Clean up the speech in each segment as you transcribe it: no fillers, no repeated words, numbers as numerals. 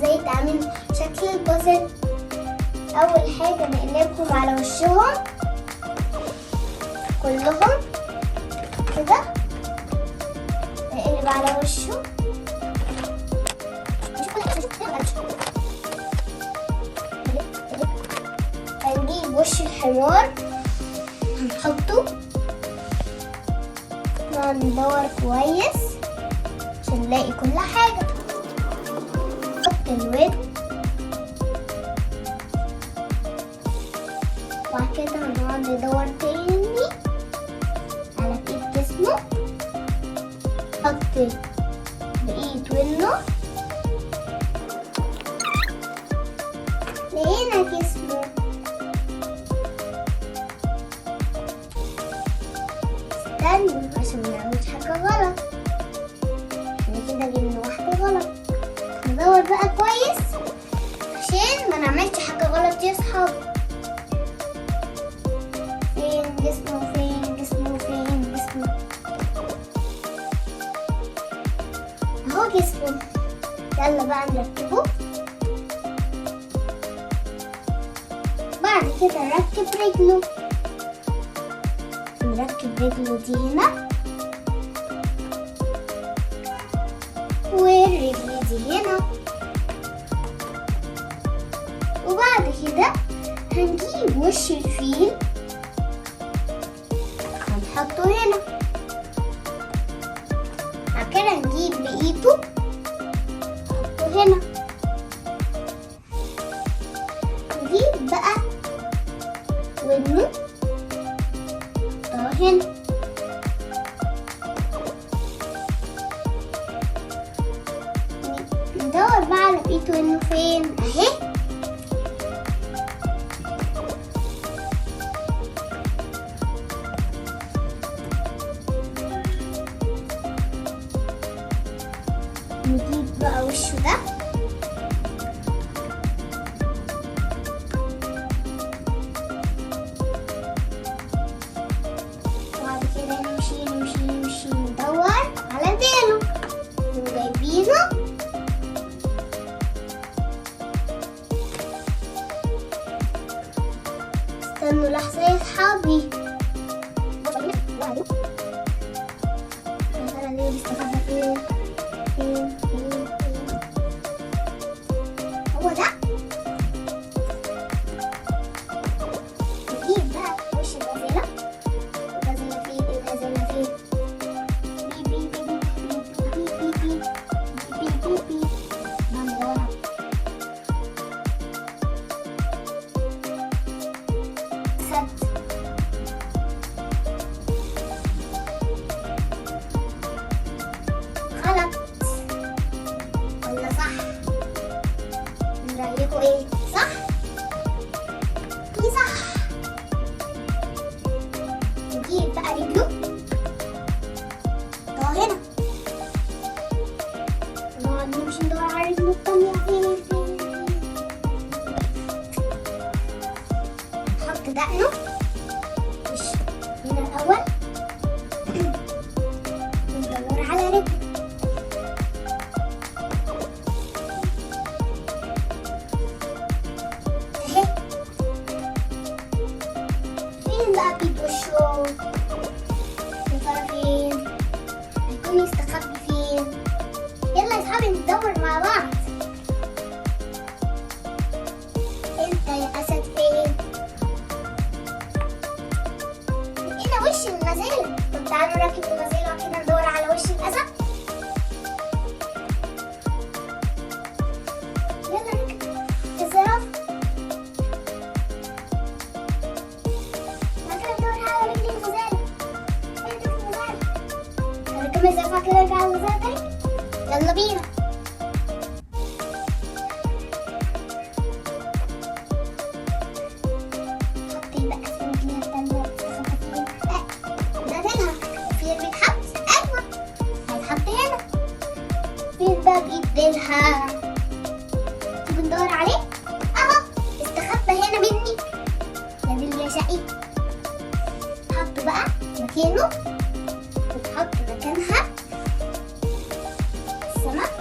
ازاي تعملوا شكل البازل. اول حاجة نقلبهم على وشهم كلهم كده، نقلب على وشه. هنجيب وش الحمار هنحطه، نقعد ندور كويس عشان نلاقي كل حاجة. نحط الودن، وبعد كده هنقعد ندور تاني على بقية جسمه. نحط بقية ودنه، لقينا جسمه. استنوا عشان منعملش حاجة غلط، احنا كده جبنا واحدة غلط. ندور بقى كويس عشان ما نعملش حاجة غلط يا صحابي. فين جسمه؟ فين جسمه؟ فين جسمه؟ اهو جسمه. يلا بقى نركبه. بعد كده نركب رجله. نركب رجله دي هنا، والرجل دي هنا. وبعد كده هنجيب وش الفيل هنحطه هنا. بعد كده نجيب بقيته نحطه هنا. نجيب بقى ودنه نحطها هنا. ندور بقى على بقيته ودنه فين اهي. نجيب بقى وشه ده، وبعد كده نمشي ندور على ديله. جايبينه. استنوا لحظة يا صحابي. مثلا ليه بيستخبى فين؟ هو ده. نجيب بقى وش الغزالة. الغزالة فين؟ الغزالة فين؟ بي بي بي بي بي بي بي بي بي بي. ندورها. سد. غلط ولا صح؟ من رأيكم ايه؟ صح؟ ايه صح؟ نجيب بقى رجله نحطها هنا. نقعد نمشي ندور على رجله التانية فين. نحط دقنه مش هنا الأول. ندور على رجله. فين بقى بيت وشه؟ يا ترى فين؟ هيكون يستخبي فين؟ يلا يا صحابي ندور مع بعض. انت يا اسد فين؟ لقينا وش الغزالة. طب تعالوا نركب الغزالة وكده ندور على وش الاسد. يلا نركب الزرافة. كم زرافة كده نرجع الغزالة تاني. يلا بينا. حطي بقى في رجليها التانية بتستخبى فين. نازلها. فين بيتحط؟ أيوة هيتحط هنا. فين بقى بإيد ديلها؟ تيجي ندور عليه. أهو استخبى هنا مني. يا ديل يا شقي. حط بقى مكانه، وتحط مكانها السمك.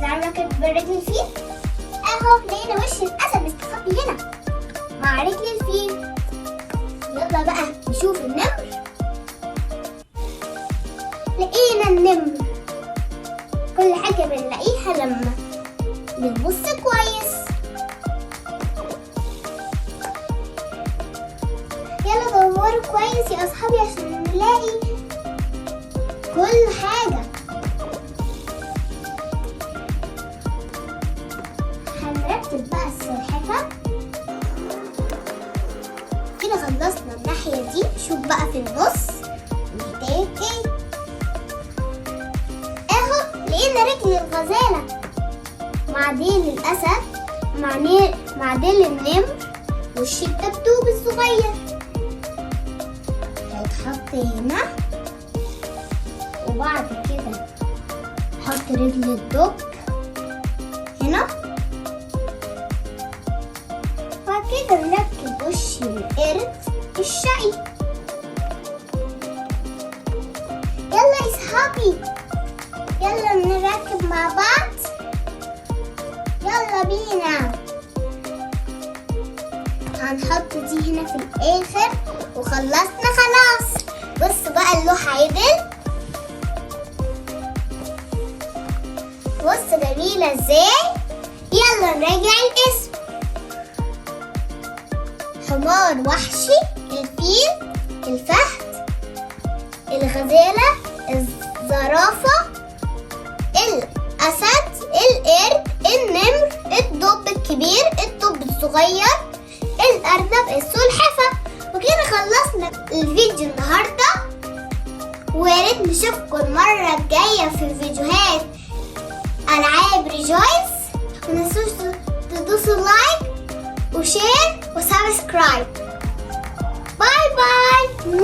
تعالوا نركب برجل الفيل. اهو لقينا وش الاسد مستخبي هنا مع رجل الفيل. يلا بقى نشوف النمر. لقينا النمر. كل حاجة بنلاقيها لما بنبص كويس. يلا دوروا كويس يا اصحابي عشان نلاقي كل حاجة. هنرتب بقى السلحفاة كده. خلصنا الناحية دي. شوف بقى في النص محتاج ايه. اهو لقينا رجل الغزالة مع ديل الأسد مع ديل النمر وش الدبدوب الصغير. هيتحط هنا وبعد كده نحط رجل الدب هنا. بعد كده نركب وش القرد الشقي. يلا يا اصحابي يلا نركب مع بعض. يلا بينا. هنحط دي هنا في الاخر وخلصنا خلاص. بصوا بقى اللوحة عدل. بصوا جميلة ازاي. يلا نراجع الاسم. حمار وحشي، الفيل، الفهد، الغزالة، الزرافة، الأسد، القرد، النمر، الدب الكبير، الدب الصغير، الأرنب، السلحفاة. وكده خلصنا الفيديو النهاردة. وياريت نشوفكم المرة الجاية في فيديوهات ألعاب ريجويس. متنسوش تدوسوا لايك وشير وسبسكرايب. باي باي.